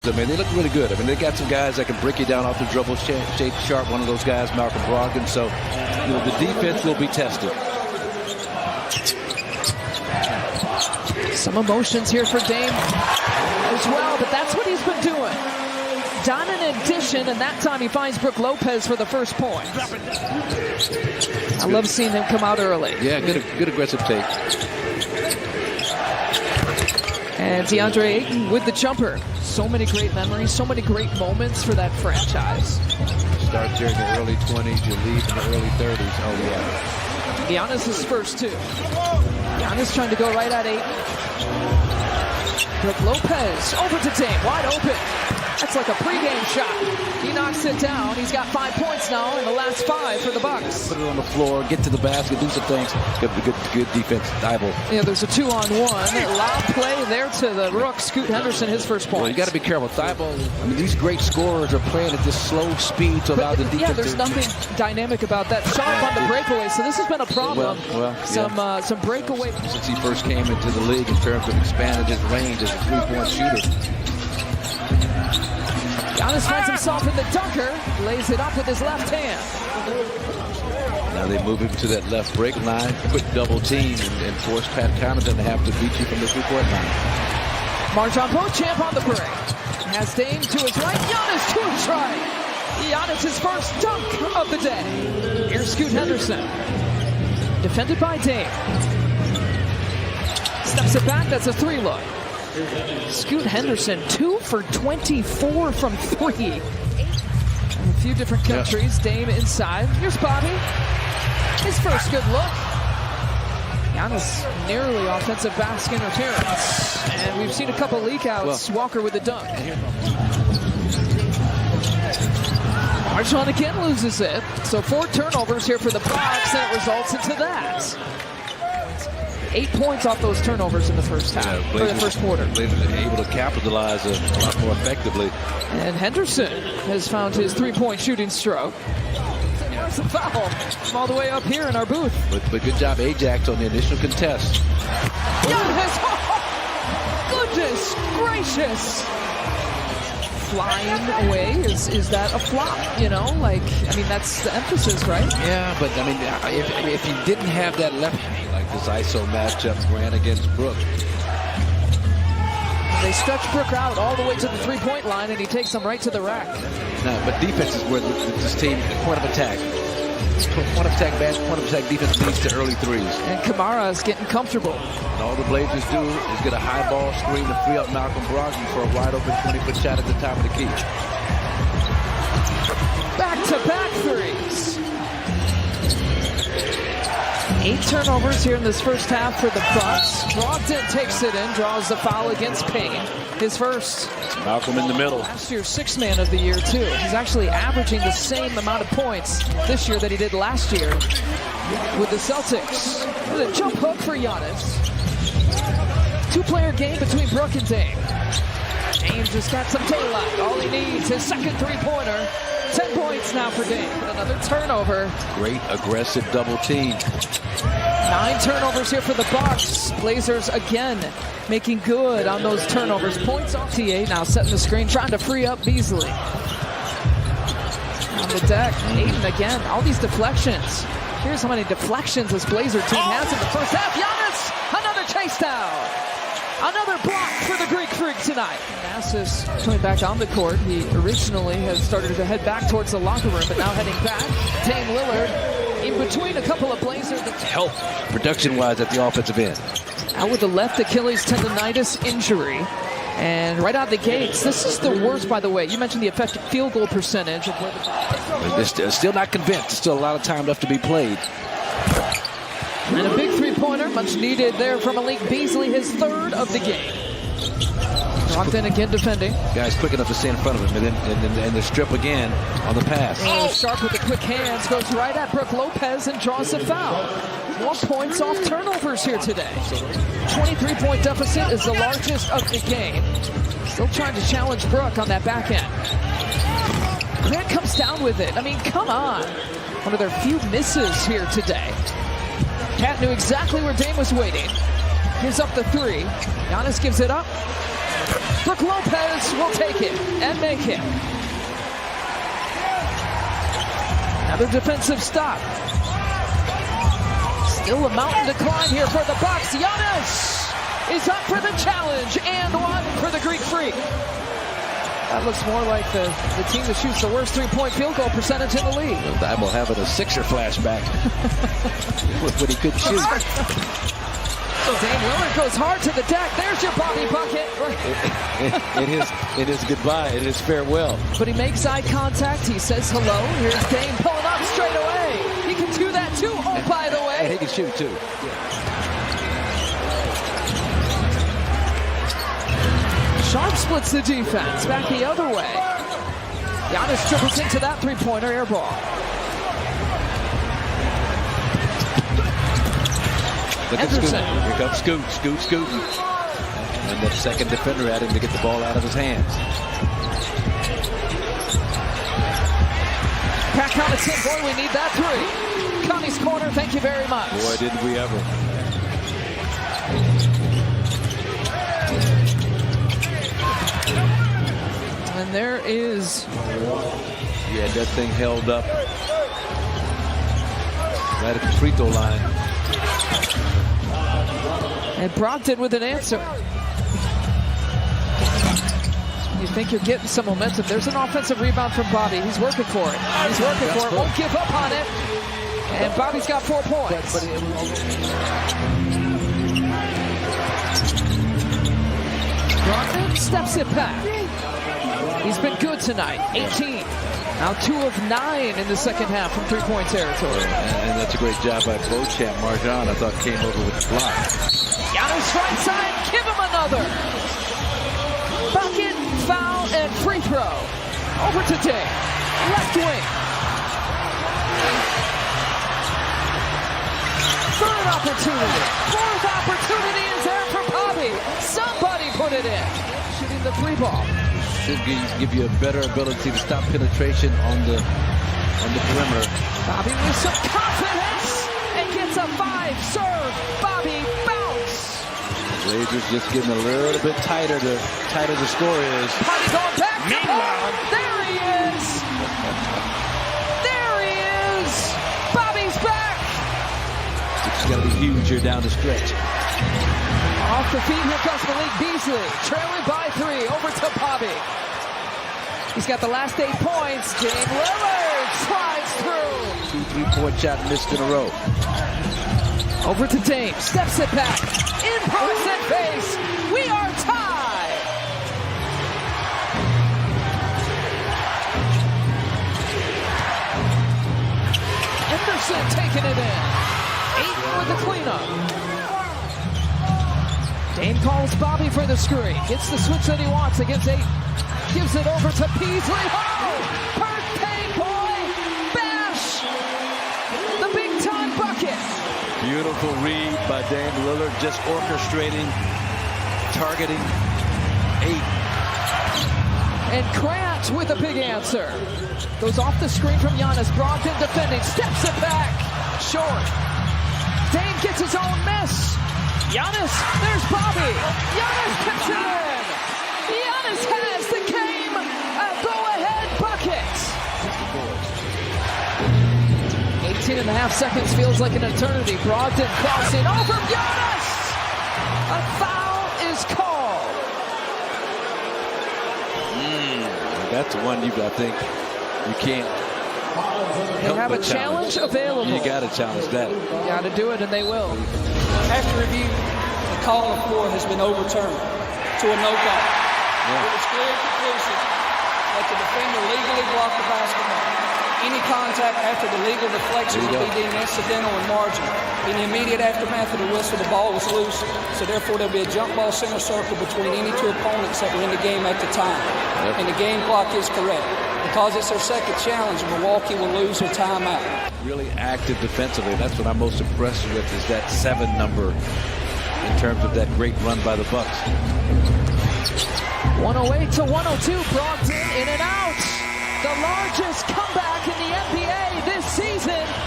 I mean, they look really good. I mean, they got some guys that can break you down off the dribble. Shake Sharp, one of those guys, Malcolm Brogdon. So, you know, the defense will be tested. Some emotions here for Dame as well, but that's what he's been doing. Done an addition, and that time he finds Brook Lopez for the first point. I love seeing him come out early. Yeah, good aggressive take. And DeAndre Ayton with the jumper. So many great memories, so many great moments for that franchise. Start there in the early 20s, you leave in the early 30s. Oh, yeah. Giannis' first two. Giannis trying to go right at Ayton. Brook Lopez over to Dame, wide open. That's like a pregame shot. He knocks it down. He's got 5 points now in the last 5 for the Bucks. Put it on the floor, get to the basket, do some things. Good defense, Thibault. Yeah, there's a 2-on-1. Loud play there to the Rook. Scoot Henderson, his first point. Well, you got to be careful. Thibault, I mean, these great scorers are playing at this slow speed to allow the defense. Yeah, there's nothing dynamic about that. Sharp on the breakaway, so this has been a problem. Some breakaway. Since he first came into the league in terms of expanding his range as a three-point shooter. Giannis finds himself in the dunker, lays it up with his left hand. Now they move him to that left break line, quick double team, and force Pat Connaughton to have to beat you from the three-point line. MarJon Beauchamp on the break. Has Dame to his right, Giannis to his right. Giannis' first dunk of the day. Here's Scoot Henderson. Defended by Dame. Steps it back, that's a 3-look. Scoot Henderson, 2 for 24 from 3. In a few different countries. Yep. Dame inside. Here's Bobby. His first good look. Giannis nearly offensive basket interference. And we've seen a couple leak outs. Walker with the dunk. MarJon again loses it. So 4 turnovers here for the Bucks, and it results into that. 8 points off those turnovers in the first half, or the first quarter. Blazers are able to capitalize a lot more effectively. And Henderson has found his three-point shooting stroke. Where's the foul? From all the way up here in our booth. But good job, Ajax, on the initial contest. Giannis! Oh, goodness gracious! Flying away, is that a flop? You know, like, I mean, that's the emphasis, right? Yeah, but I mean, if he didn't have that left hand, like this ISO matchup ran against Brook. They stretch Brook out all the way to the three-point line, and he takes them right to the rack. No, but defense is where this team, point of attack. Point of attack defense leads to early threes. And Kamara is getting comfortable. And all the Blazers do is get a high ball screen to free up Malcolm Brogdon for a wide open 20-foot shot at the top of the key. Back-to-back threes. 8 turnovers here in this first half for the Bucks. Brogdon takes it in, draws the foul against Payne. His first. Malcolm in the middle. Last year's Sixth Man of the Year, too. He's actually averaging the same amount of points this year that he did last year with the Celtics. With a jump hook for Giannis. 2-player game between Brook and Dame. Dame just got some daylight. All he needs, his second three-pointer. 10 points now for Dame. Another turnover. Great aggressive double team. 9 turnovers here for the Bucks. Blazers again making good on those turnovers. Points off TA now setting the screen, trying to free up Beasley. On the deck, Ayton again. All these deflections. Here's how many deflections this Blazer team has in the first half. Giannis, another chase down. Another block for the Greek Freak tonight. Nasus coming back on the court. He originally has started to head back towards the locker room, but now heading back. Dame Lillard in between a couple of Blazers. Help production-wise at the offensive end. Out with the left Achilles tendonitis injury. And right out the gates, this is the worst, by the way. You mentioned the effective field goal percentage. They're still not convinced. There's still a lot of time left to be played. And a big three-pointer, much needed there from Malik Beasley, his 3rd of the game. Brogdon again defending. Guys quick enough to stay in front of him, and the strip again on the pass. Sharp with the quick hands, goes right at Brook Lopez and draws the foul. 1 points off turnovers here today. 23-point deficit is the largest of the game. Still trying to challenge Brook on that back end. Grant comes down with it. I mean, come on. One of their few misses here today. Cat knew exactly where Dame was waiting. Gives up the 3. Giannis gives it up. Brook Lopez will take it and make it. Another defensive stop. Still a mountain to climb here for the Bucks. Giannis is up for the challenge and one for the Greek Freak. That looks more like the team that shoots the worst three-point field goal percentage in the league. Thibault having a Sixer flashback when he couldn't shoot. Dame Lillard goes hard to the deck. There's your Bobby bucket. It is goodbye. It is farewell. But he makes eye contact. He says hello. Here's Dame pulling up straight away. He can do that too. Oh, by the way. And he can shoot too. Sharp splits the defense. Back the other way. Giannis triples into that three-pointer air ball. Look at Scoot. Here comes Scoot. Scooting. And the second defender at him to get the ball out of his hands. Pat Connaughton, boy, we need that three. Connie's corner, thank you very much. Boy, didn't we ever. And there is... Yeah, that thing held up right at the free throw line. And Brogdon with an answer. You think you're getting some momentum. There's an offensive rebound from Bobby. He's working for it. He's working for it. Won't give up on it. And Bobby's got 4 points. Brogdon steps it back. He's been good tonight. 18. Now 2 of 9 in the second half from three-point territory. And that's a great job by Beauchamp. Marjan, I thought, came over with the block. Giannis right side, give him another. Bucket, foul, and free throw. Over to Dame. Left wing. Third opportunity. Fourth opportunity is there for Bobby. Somebody put it in. Shooting the three ball. Should give you a better ability to stop penetration on the perimeter. Bobby with some confidence and gets a 5-serve. Bobby bounce. Blazers just getting a little bit tighter the score is. Bobby going back. Meanwhile, there he is. There he is. Bobby's back. It's got to be huge here down the stretch. Off the feet, here comes Malik Beasley. Trailing by 3, over to Bobby. He's got the last 8 points. Dame Lillard slides through. 2 3-point shot missed in a row. Over to Dame, steps it back. In post face, we are tied. Henderson taking it in. 8 with the cleanup. Dame calls Bobby for the screen. Gets the switch that he wants against 8. Gives it over to Beasley. Oh! Birthday boy! Bash! The big-time bucket. Beautiful read by Dame Lillard, just orchestrating, targeting 8. And Grant with a big answer. Goes off the screen from Giannis. Brogdon defending. Steps it back. Short. Dame gets his own miss. Giannis, there's Bobby. Giannis puts it in. Giannis has the game go-ahead bucket. 18.5 seconds feels like an eternity. Brogdon crossing over Giannis. A foul is called. That's the one I think you can't. They have a challenge available. You got to challenge that. You got to do it, and they will. After review, the call on the floor has been overturned to a no call. Yeah. It was clear and conclusive that the defender legally blocked the basketball. Any contact after the legal deflection would be deemed incidental and marginal. In the immediate aftermath of the whistle, the ball was loose, so therefore there'll be a jump ball center circle between any 2 opponents that were in the game at the time. And the game clock is correct. Because it's their second challenge, Milwaukee will lose their timeout. Really active defensively. That's what I'm most impressed with, is that 7 number in terms of that great run by the Bucks. 108 to 102, Brogdon in and out. The largest comeback in the NBA this season.